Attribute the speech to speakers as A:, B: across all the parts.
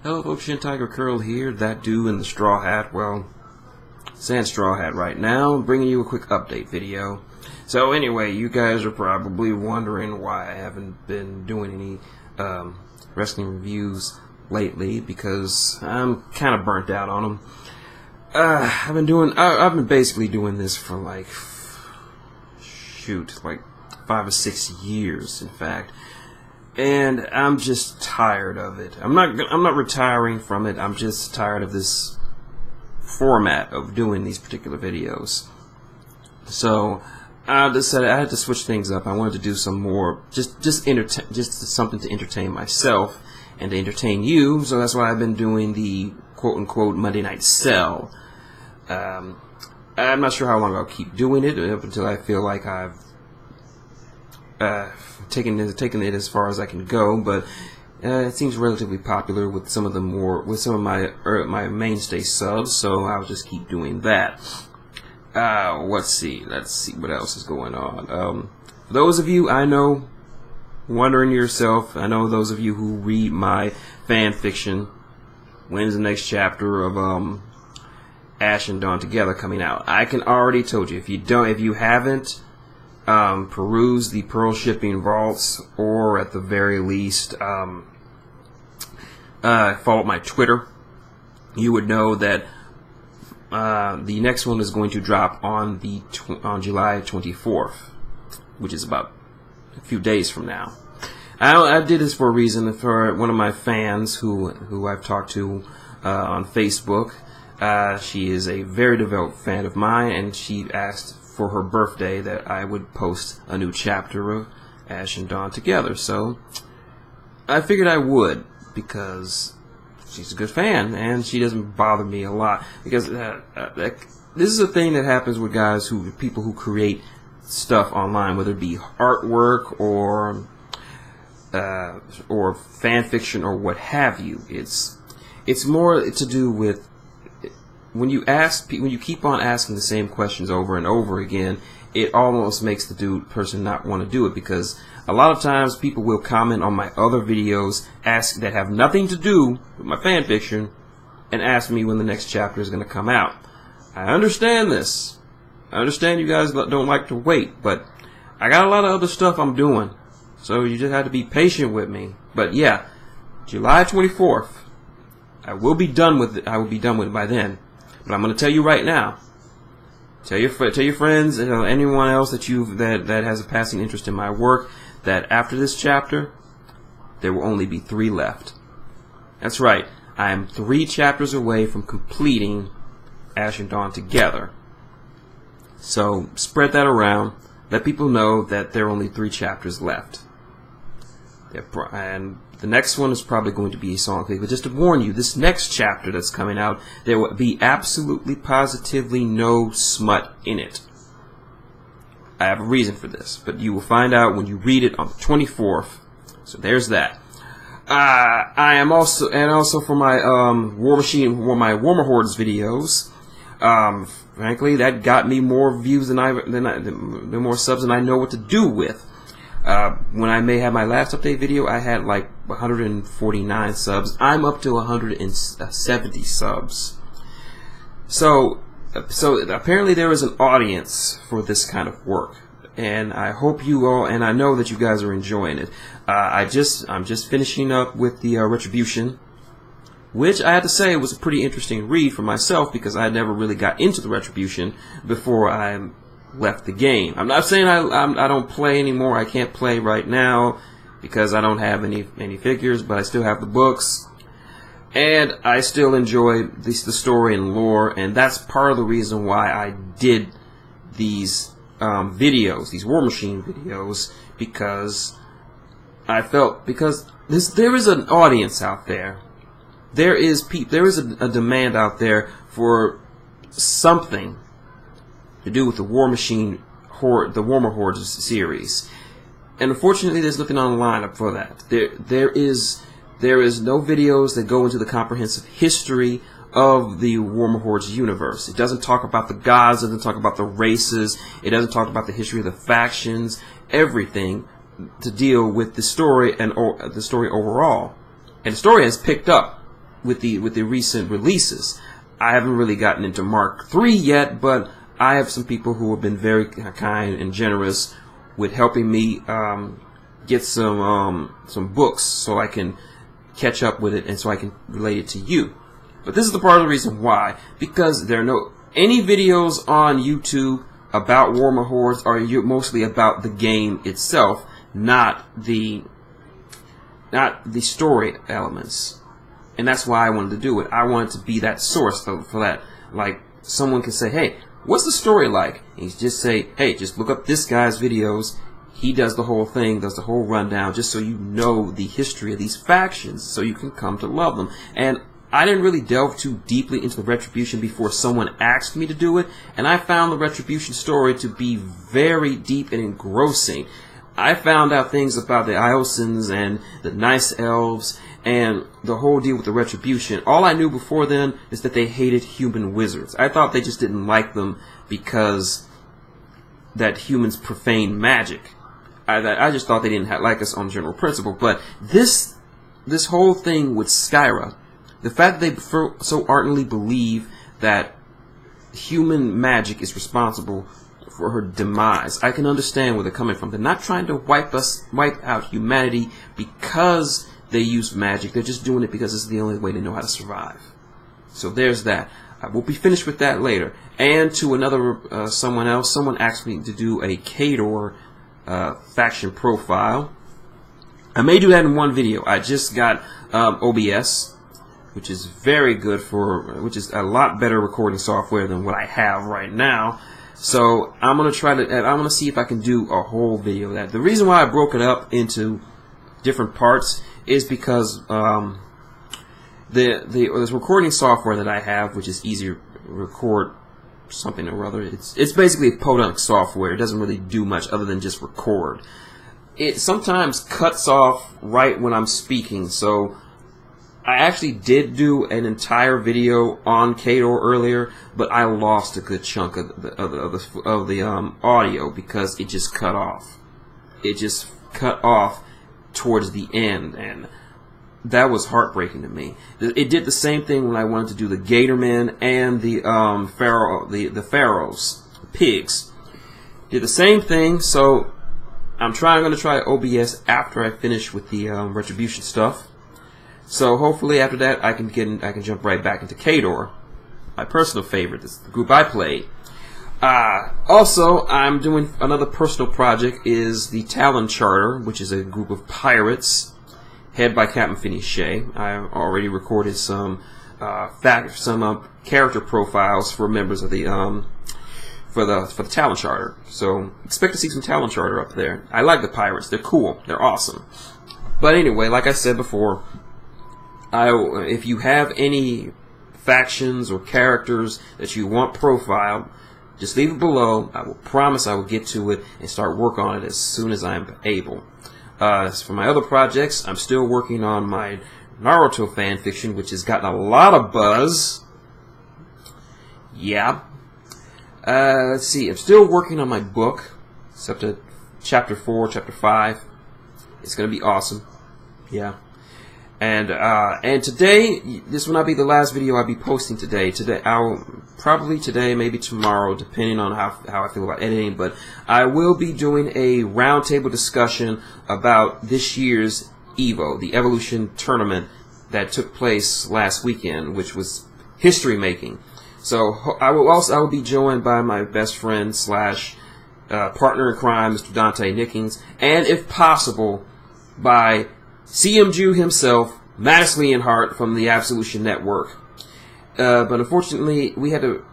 A: Hello folks, Tiger Curl here, that dude in the straw hat, well, saying straw hat right now, bringing you a quick update video. So anyway, you guys are probably wondering why I haven't been doing any wrestling reviews lately, because I'm kind of burnt out on them. I've been basically doing this for like 5 or 6 years, in fact. And I'm just tired of it. I'm not retiring from it. I'm just tired of this format of doing these particular videos. So I decided I had to switch things up. I wanted to do some more, just something to entertain myself and to entertain you. So that's why I've been doing the quote-unquote Monday Night Sell. I'm not sure how long I'll keep doing it, up until I feel like I've taken it as far as I can go, but it seems relatively popular with some of my mainstay subs, so I'll just keep doing that. Let's see what else is going on. Those of you I know wondering yourself, I know those of you who read my fan fiction, when's the next chapter of Ash and Dawn Together coming out? I can already told you, if you haven't peruse the Pearl Shipping Vaults, or at the very least follow my Twitter, you would know that the next one is going to drop on July 24th, which is about a few days from now. I did this for a reason. For one of my fans who I've talked to on Facebook, she is a very devout fan of mine, and she asked for her birthday that I would post a new chapter of Ash and Dawn Together. So I figured I would, because she's a good fan and she doesn't bother me a lot. Because this is a thing that happens with people who create stuff online, whether it be artwork or fan fiction or what have you. It's more to do with when you keep on asking the same questions over and over again, it almost makes the person not want to do it, because a lot of times people will comment on my other videos that have nothing to do with my fan fiction and ask me when the next chapter is going to come out. I understand this. I understand you guys don't like to wait, but I got a lot of other stuff I'm doing, so you just have to be patient with me. But yeah, July 24th, I will be done with it. I will be done with it by then. But I'm going to tell you right now. Tell your friends, anyone else that has a passing interest in my work, that after this chapter, there will only be 3 left. That's right. I am 3 chapters away from completing Ash and Dawn Together. So spread that around. Let people know that there are only 3 chapters left. And the next one is probably going to be a song clip. But just to warn you, this next chapter that's coming out, there will be absolutely positively no smut in it. I have a reason for this, but you will find out when you read it on the 24th. So there's that. I am also for my Warmahordes videos. Frankly, that got me more views than more subs than I know what to do with. When I may have my last update video, I had like 149 subs. I'm up to 170 subs. So apparently there is an audience for this kind of work, and I hope you all, and I know that you guys are enjoying it. I'm just finishing up with the Retribution, which I had to say was a pretty interesting read for myself, because I never really got into the Retribution before I left the game. I'm not saying I don't play anymore. I can't play right now because I don't have any figures, but I still have the books, and I still enjoy the story and lore, and that's part of the reason why I did these videos, these Warmachine videos, because I felt there is an audience out there. There is a demand out there for something to do with the Warmachine, the Warmahordes series, and unfortunately, there's nothing online for that. There is no videos that go into the comprehensive history of the Warmahordes universe. It doesn't talk about the gods. It doesn't talk about the races. It doesn't talk about the history of the factions. Everything to deal with the story and the story overall. And the story has picked up. with the recent releases. I haven't really gotten into Mark III yet, but I have some people who have been very kind and generous with helping me get some books so I can catch up with it and so I can relate it to you. But this is the part of the reason why, because there are any videos on YouTube about Warmahordes are mostly about the game itself, not the story elements. And that's why I wanted to do it. I wanted to be that source for that. Like, someone can say, hey, what's the story like? And you just say, hey, just look up this guy's videos. He does the whole thing, does the whole rundown, just so you know the history of these factions, so you can come to love them. And I didn't really delve too deeply into the Retribution before someone asked me to do it, and I found the Retribution story to be very deep and engrossing. I found out things about the Iosans and the Nice Elves and the whole deal with the Retribution. All I knew before then is that they hated human wizards. I thought they just didn't like them because that humans profane magic. I just thought they didn't like us on general principle. But this whole thing with Skyra, the fact that they so ardently believe that human magic is responsible for her demise, I can understand where they're coming from. They're not trying to wipe out humanity because they use magic. They're just doing it because it's the only way they know how to survive. So there's that. We'll be finished with that later. And to another someone asked me to do a Khador faction profile. I may do that in one video. I just got OBS, which is very good which is a lot better recording software than what I have right now. So I'm gonna see if I can do a whole video of that. The reason why I broke it up into different parts is because this recording software that I have, which is easy to record something or other, it's basically podunk software. It doesn't really do much other than just record. It sometimes cuts off right when I'm speaking, so I actually did do an entire video on Khador earlier, but I lost a good chunk of the audio because it just cut off. It just cut off towards the end, and that was heartbreaking to me. It did the same thing when I wanted to do the Gatormen and the Pharaohs, the pigs. Did the same thing, so I'm going to try OBS after I finish with the Retribution stuff. So hopefully after that I can jump right back into Khador, my personal favorite. This is the group I played. Also, I'm doing another personal project, is the Talon Charter, which is a group of pirates headed by Captain Phineas Shea. I already recorded some character profiles for members of the for the Talon Charter. So expect to see some Talon Charter up there. I like the pirates. They're cool. They're awesome. But anyway, like I said before, if you have any factions or characters that you want profiled, just leave it below. I will promise I will get to it and start work on it as soon as I'm able. As for my other projects, I'm still working on my Naruto fanfiction, which has gotten a lot of buzz. Yeah. Let's see. I'm still working on my book. It's up to chapter 4, chapter 5. It's going to be awesome. Yeah. And today, this will not be the last video I'll be posting today. Probably today, maybe tomorrow, depending on how I feel about editing. But I will be doing a roundtable discussion about this year's EVO, the Evolution tournament that took place last weekend, which was history making. So I will be joined by my best friend / partner in crime, Mr. Dante Nickings, and if possible, by CM Jew himself, Mattis Leonhardt from the Absolution Network. But unfortunately, we had to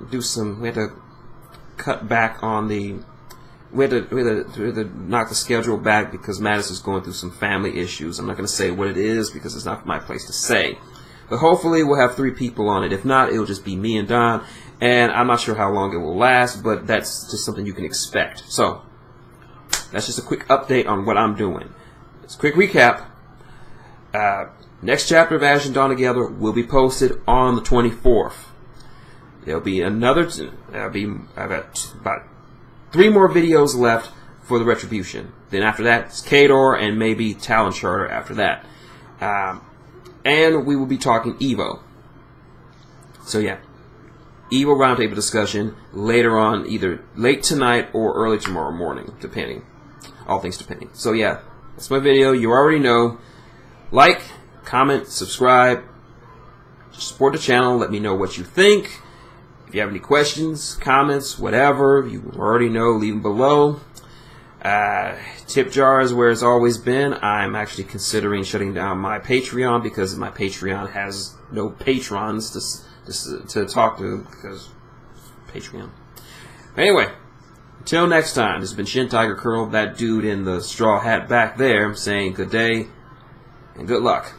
A: cut back on we had to knock the schedule back because Mattis is going through some family issues. I'm not going to say what it is because it's not my place to say. But hopefully we'll have 3 people on it. If not, it'll just be me and Don. And I'm not sure how long it will last, but that's just something you can expect. So, that's just a quick update on what I'm doing. Just a quick recap. Next chapter of Ash and Dawn Together will be posted on the 24th. There'll be another. I've got about 3 more videos left for the Retribution. Then after that, it's Khador and maybe Talon Charter after that. And we will be talking EVO. So yeah, Evo roundtable discussion later on, either late tonight or early tomorrow morning, depending. All things depending. So yeah, that's my video. You already know. Like, comment, subscribe, support the channel. Let me know what you think. If you have any questions, comments, whatever, you already know, leave them below. Tip jar is where it's always been. I'm actually considering shutting down my Patreon because my Patreon has no patrons to talk to because Patreon. Anyway, until next time, this has been Shin Tiger Colonel, that dude in the straw hat back there, saying good day and good luck.